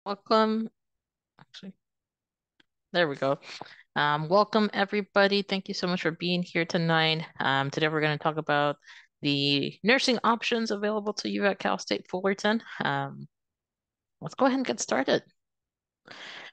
Welcome. Actually, there we go. Welcome everybody. Thank you so much for being here tonight. Today we're going to talk about the nursing options available to you at Cal State Fullerton. Let's go ahead and get started.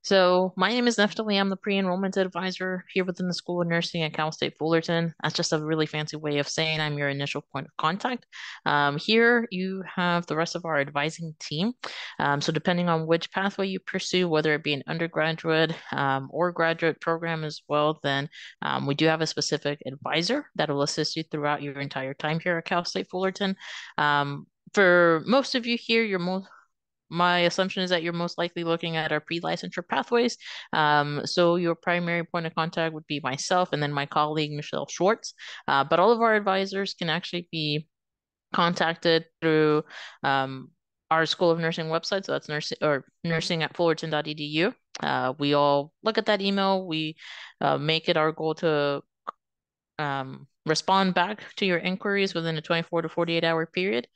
So, my name is Neftali. I'm the pre-enrollment advisor here within the School of Nursing at Cal State Fullerton. That's just a really fancy way of saying I'm your initial point of contact. Here you have the rest of our advising team. So, depending on which pathway you pursue, whether it be an undergraduate or graduate program as well, then we do have a specific advisor that will assist you throughout your entire time here at Cal State Fullerton. For most of you here, my assumption is that you're most likely looking at our pre-licensure pathways. So your primary point of contact would be myself and then my colleague, Michelle Schwartz. But all of our advisors can actually be contacted through our School of Nursing website. So that's nursing at fullerton.edu. We all look at that email. We make it our goal to respond back to your inquiries within a 24 to 48 hour period.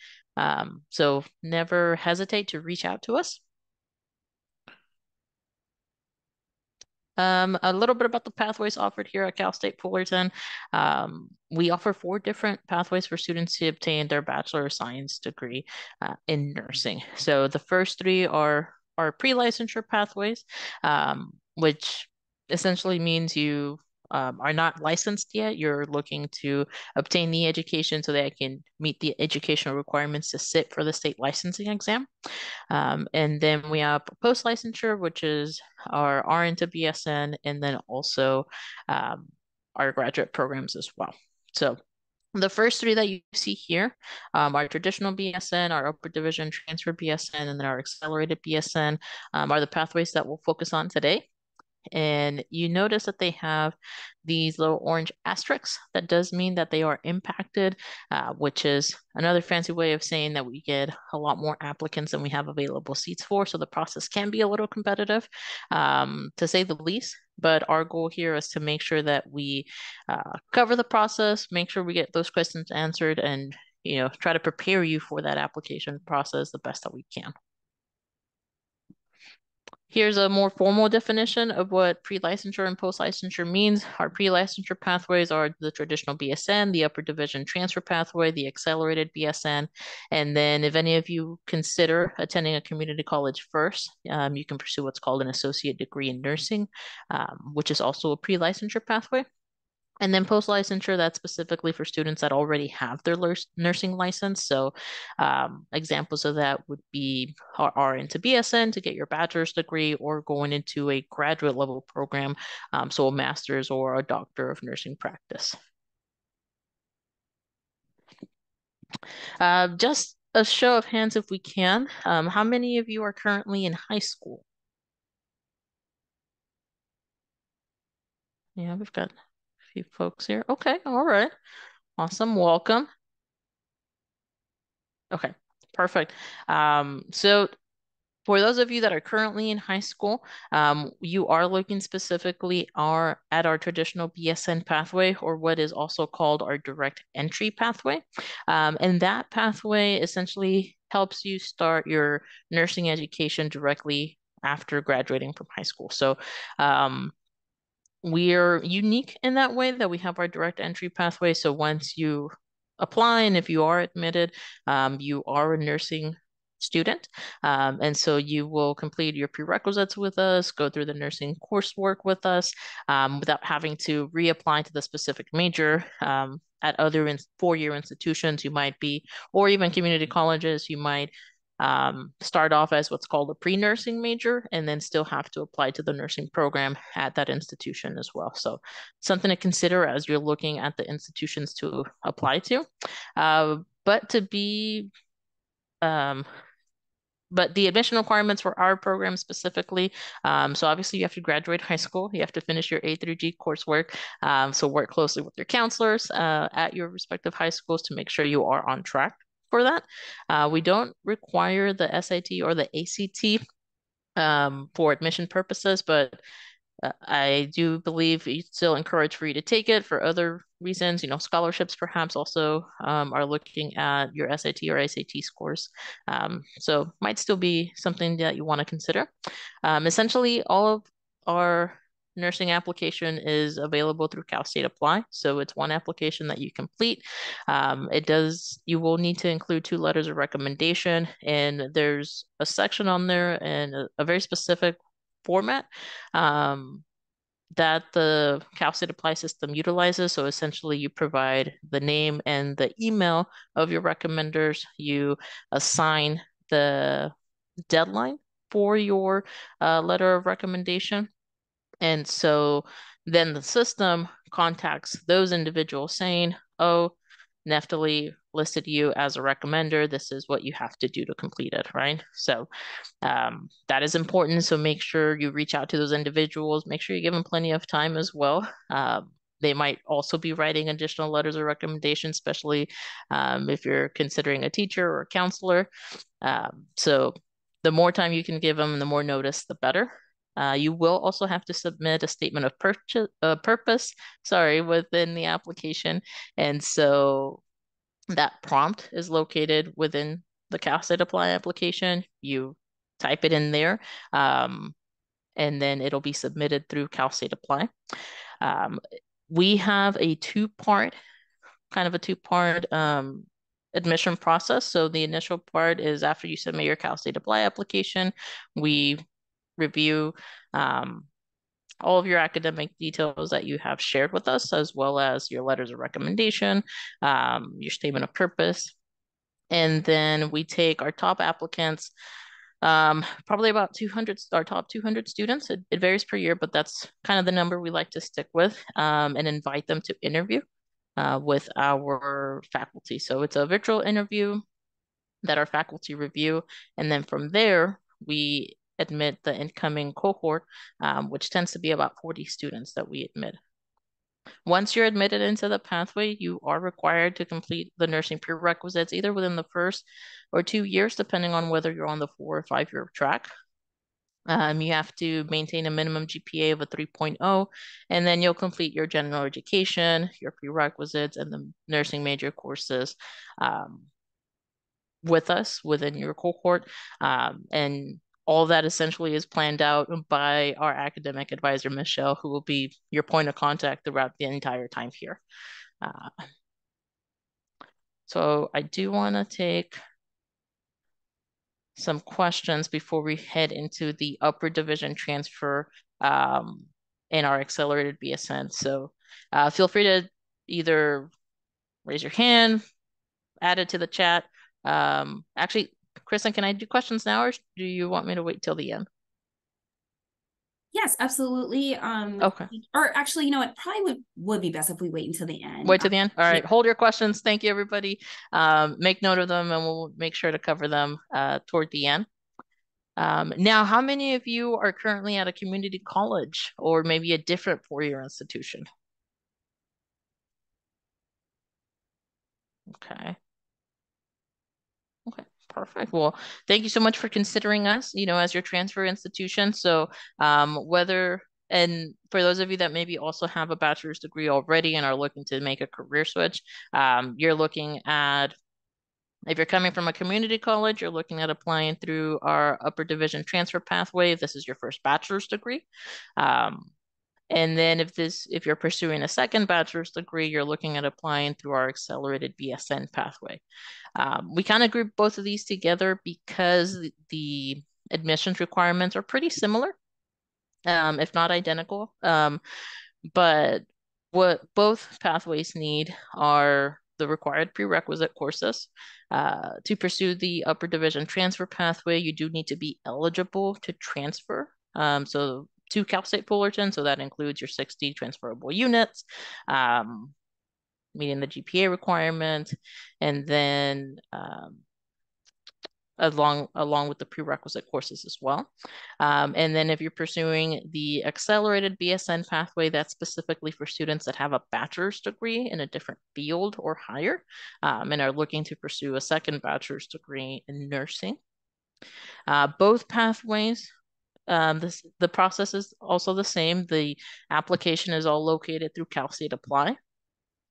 So never hesitate to reach out to us. A little bit about the pathways offered here at Cal State Fullerton. We offer 4 different pathways for students to obtain their Bachelor of Science degree in nursing. So the first 3 are our pre-licensure pathways, which essentially means you are not licensed yet. You're looking to obtain the education so that I can meet the educational requirements to sit for the state licensing exam. And then we have post-licensure, which is our RN to BSN, and then also our graduate programs as well. So the first 3 that you see here, our traditional BSN, our upper division transfer BSN, and then our accelerated BSN are the pathways that we'll focus on today. And you notice that they have these little orange asterisks. That does mean that they are impacted, which is another fancy way of saying that we get a lot more applicants than we have available seats for. So the process can be a little competitive, to say the least. But our goal here is to make sure that we cover the process, make sure we get those questions answered, and try to prepare you for that application process the best that we can. Here's a more formal definition of what pre-licensure and post-licensure means. Our pre-licensure pathways are the traditional BSN, the upper division transfer pathway, the accelerated BSN, and then if any of you consider attending a community college first, you can pursue what's called an associate degree in nursing, which is also a pre-licensure pathway. And then post-licensure, that's specifically for students that already have their nursing license. So examples of that would be RN to BSN to get your bachelor's degree or going into a graduate level program, so a master's or a doctor of nursing practice. Just a show of hands if we can. How many of you are currently in high school? Yeah, we've got a few folks here. Okay, all right. Awesome. Welcome. Okay, perfect. So for those of you that are currently in high school, you are looking specifically at our traditional BSN pathway, or what is also called our direct entry pathway. And that pathway essentially helps you start your nursing education directly after graduating from high school. So we're unique in that way that we have our direct entry pathway. So once you apply and if you are admitted, you are a nursing student. And so you will complete your prerequisites with us, go through the nursing coursework with us, without having to reapply to the specific major. At other 4-year institutions, you might be, or even community colleges, you might start off as what's called a pre-nursing major and then still have to apply to the nursing program at that institution as well. So something to consider as you're looking at the institutions to apply to. But to be but the admission requirements for our program specifically, so obviously you have to graduate high school, you have to finish your A through G coursework, so work closely with your counselors at your respective high schools to make sure you are on track for that. We don't require the SAT or the ACT for admission purposes, but I do believe it's still encouraged for you to take it for other reasons. Scholarships perhaps also are looking at your SAT or SAT scores. So might still be something that you want to consider. Essentially, all of our nursing application is available through Cal State Apply. So it's one application that you complete. You will need to include two letters of recommendation, and there's a section on there and a very specific format um, that the Cal State Apply system utilizes. So essentially, you provide the name and the email of your recommenders. You assign the deadline for your letter of recommendation. And so then the system contacts those individuals saying, oh, Neftali listed you as a recommender. This is what you have to do to complete it, right? So that is important. So make sure you reach out to those individuals. Make sure you give them plenty of time as well. They might also be writing additional letters of recommendation, especially if you're considering a teacher or a counselor. So the more time you can give them, the more notice, the better. You will also have to submit a statement of purpose, within the application. And so that prompt is located within the Cal State Apply application. You type it in there, and then it'll be submitted through Cal State Apply. We have kind of a two-part admission process. So the initial part is after you submit your Cal State Apply application, we review all of your academic details that you have shared with us, as well as your letters of recommendation, your statement of purpose. And then we take our top applicants, probably about 200, our top 200 students. It varies per year, but that's kind of the number we like to stick with, and invite them to interview with our faculty. So it's a virtual interview that our faculty review. And then from there, we admit the incoming cohort, which tends to be about 40 students that we admit. Once you're admitted into the pathway, you are required to complete the nursing prerequisites either within the first or 2 years, depending on whether you're on the 4 or 5 year track. You have to maintain a minimum GPA of a 3.0, and then you'll complete your general education, your prerequisites, and the nursing major courses with us within your cohort. And all that essentially is planned out by our academic advisor, Michelle, who will be your point of contact throughout the entire time here. So I do want to take some questions before we head into the upper division transfer in our accelerated BSN. So feel free to either raise your hand, add it to the chat. Actually, Kristen, can I do questions now, or do you want me to wait till the end? Yes, absolutely. Okay. Or actually, you know what? Probably would be best if we wait until the end. Wait to the end. All right. Yeah. Hold your questions. Thank you, everybody. Make note of them, and we'll make sure to cover them toward the end. Now, how many of you are currently at a community college or maybe a different four-year institution? Okay. Okay, perfect. Well, thank you so much for considering us, as your transfer institution. So, and for those of you that maybe also have a bachelor's degree already and are looking to make a career switch, you're looking at, if you're coming from a community college, you're looking at applying through our upper division transfer pathway. This is your first bachelor's degree. And then if you're pursuing a second bachelor's degree, you're looking at applying through our accelerated BSN pathway. We kind of group both of these together because the admissions requirements are pretty similar, if not identical. But what both pathways need are the required prerequisite courses. To pursue the upper division transfer pathway, you do need to be eligible to transfer. So to Cal State Fullerton, so that includes your 60 transferable units, meeting the GPA requirement, and then along with the prerequisite courses as well. And then if you're pursuing the accelerated BSN pathway, that's specifically for students that have a bachelor's degree in a different field or higher, and are looking to pursue a second bachelor's degree in nursing. Both pathways the process is also the same. The application is all located through Cal State Apply.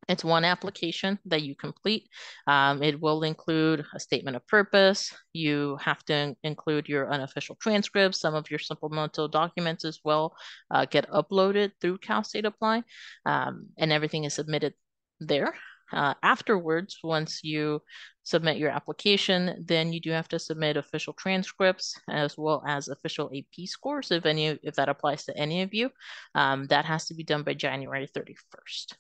It's one application that you complete. It will include a statement of purpose. You have to include your unofficial transcripts, some of your supplemental documents as well, get uploaded through Cal State Apply, and everything is submitted there. Afterwards, once you submit your application, then you do have to submit official transcripts as well as official AP scores if that applies to any of you. That has to be done by January 31st.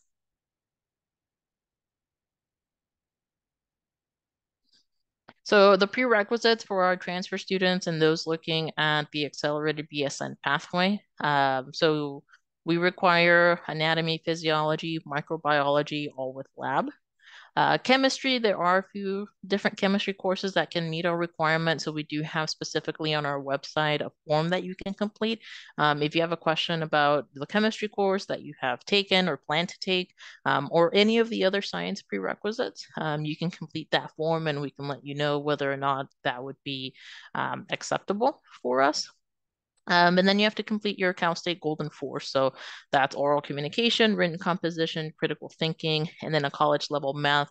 So the prerequisites for our transfer students and those looking at the accelerated BSN pathway. So we require anatomy, physiology, microbiology, all with lab. Chemistry, there are a few different chemistry courses that can meet our requirements. So we do have specifically on our website a form that you can complete. If you have a question about the chemistry course that you have taken or plan to take, or any of the other science prerequisites, you can complete that form and we can let you know whether or not that would be acceptable for us. And then you have to complete your Cal State Golden Four. So that's oral communication, written composition, critical thinking, and then a college level math.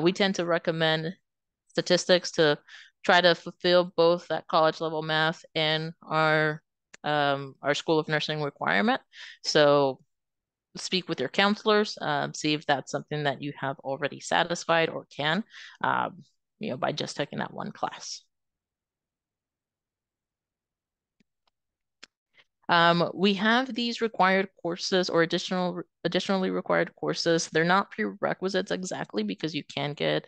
We tend to recommend statistics to try to fulfill both that college level math and our School of Nursing requirement. So speak with your counselors, see if that's something that you have already satisfied or can, by just taking that one class. We have these required courses or additionally required courses. They're not prerequisites exactly because you can get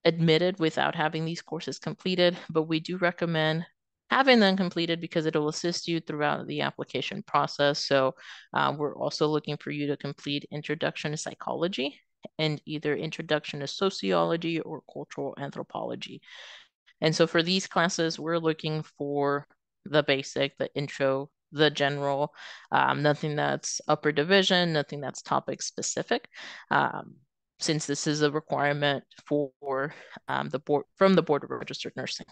admitted without having these courses completed, but we do recommend having them completed because it'll assist you throughout the application process. So we're also looking for you to complete Introduction to Psychology and either Introduction to Sociology or Cultural Anthropology. And so for these classes, we're looking for the basic, the intro, the general, nothing that's upper division, nothing that's topic specific. Since this is a requirement for the board from the Board of Registered Nursing.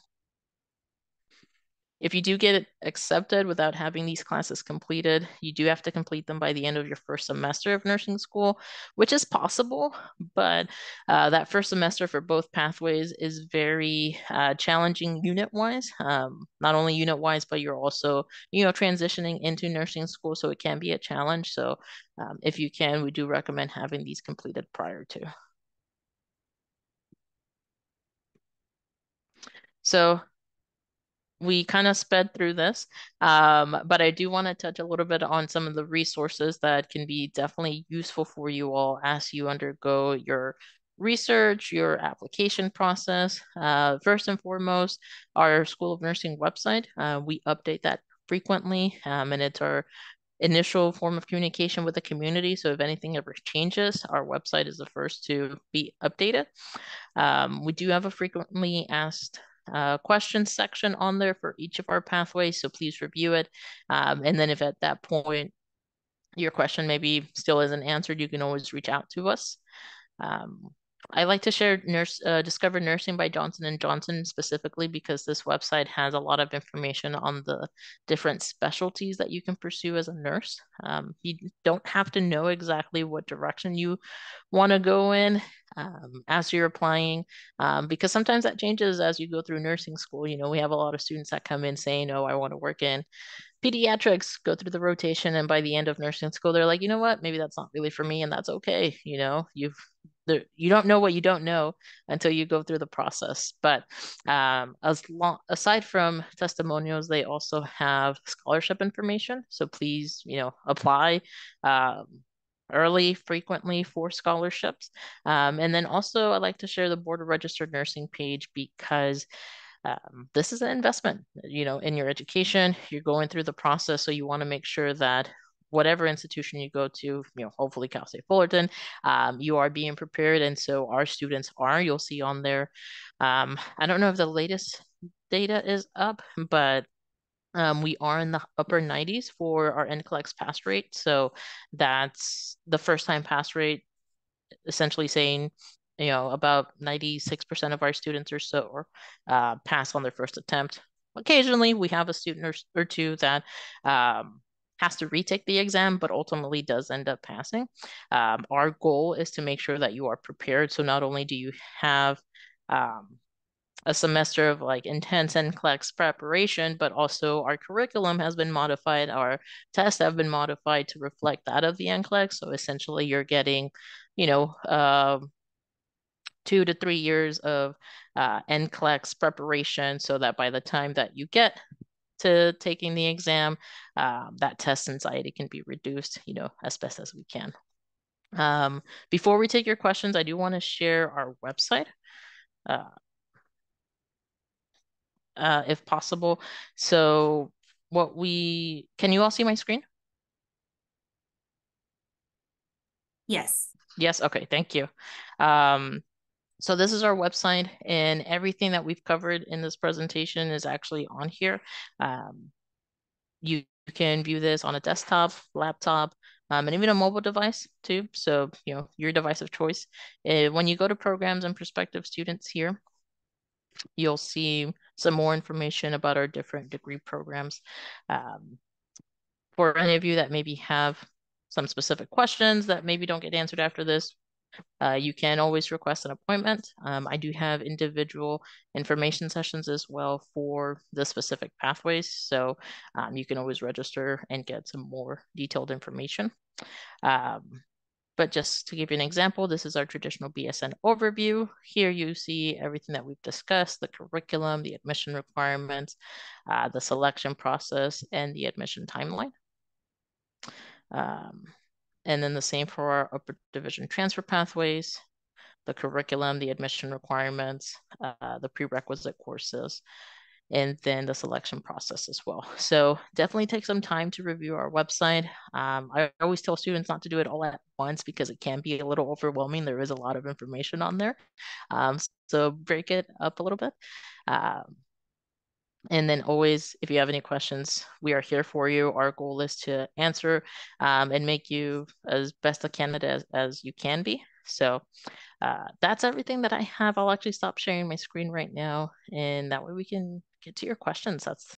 If you do get accepted without having these classes completed, you do have to complete them by the end of your first semester of nursing school, which is possible, but that first semester for both pathways is very challenging unit-wise. Not only unit-wise, but you're also, transitioning into nursing school, so it can be a challenge. So if you can, we do recommend having these completed prior to. So we kind of sped through this, but I do want to touch a little bit on some of the resources that can be definitely useful for you all as you undergo your research, your application process. First and foremost, our School of Nursing website. We update that frequently, and it's our initial form of communication with the community. So if anything ever changes, our website is the first to be updated. We do have a frequently asked questions section on there for each of our pathways, so please review it. And then if at that point your question maybe still isn't answered, you can always reach out to us. I like to share Discover Nursing by Johnson & Johnson specifically because this website has a lot of information on the different specialties that you can pursue as a nurse. You don't have to know exactly what direction you want to go in as you're applying, because sometimes that changes as you go through nursing school. We have a lot of students that come in saying, oh, I want to work in pediatrics, go through the rotation, and by the end of nursing school, they're like, you know what, maybe that's not really for me, and that's okay. You don't know what you don't know until you go through the process. But aside from testimonials, they also have scholarship information. So please, apply early, frequently for scholarships. And then also, I like to share the Board of Registered Nursing page because this is an investment, in your education. You're going through the process, so you want to make sure that whatever institution you go to, hopefully Cal State Fullerton, you are being prepared, and so our students are. You'll see on there. I don't know if the latest data is up, but we are in the upper 90s for our NCLEX pass rate. So that's the first time pass rate, essentially saying, about 96% of our students or so pass on their first attempt. occasionally we have a student or two that um, has to retake the exam, but ultimately does end up passing. Our goal is to make sure that you are prepared. So not only do you have um, a semester of like intense NCLEX preparation, but also our curriculum has been modified. Our tests have been modified to reflect that of the NCLEX. So essentially, you're getting, you know, 2 to 3 years of NCLEX preparation, so that by the time that you get to taking the exam, that test anxiety can be reduced, as best as we can. Before we take your questions, I do want to share our website. Uh, if possible. So can you all see my screen? Yes. Yes, okay, thank you. Um, so this is our website, and everything that we've covered in this presentation is actually on here. Um, you can view this on a desktop, laptop, and even a mobile device too. So, your device of choice. When you go to programs and prospective students here, you'll see some more information about our different degree programs. Um, for any of you that maybe have some specific questions that maybe don't get answered after this, you can always request an appointment. I do have individual information sessions as well for the specific pathways, so you can always register and get some more detailed information. But just to give you an example, this is our traditional BSN overview. Here you see everything that we've discussed, the curriculum, the admission requirements, the selection process, and the admission timeline. Um, and then the same for our upper division transfer pathways, the curriculum, the admission requirements, the prerequisite courses, and then the selection process as well. So definitely take some time to review our website. I always tell students not to do it all at once because it can be a little overwhelming. There is a lot of information on there. So break it up a little bit. Um, and then always, if you have any questions, we are here for you. Our goal is to answer and make you as best a candidate as you can be. So that's everything that I have. I'll actually stop sharing my screen right now, and that way we can get to your questions. That's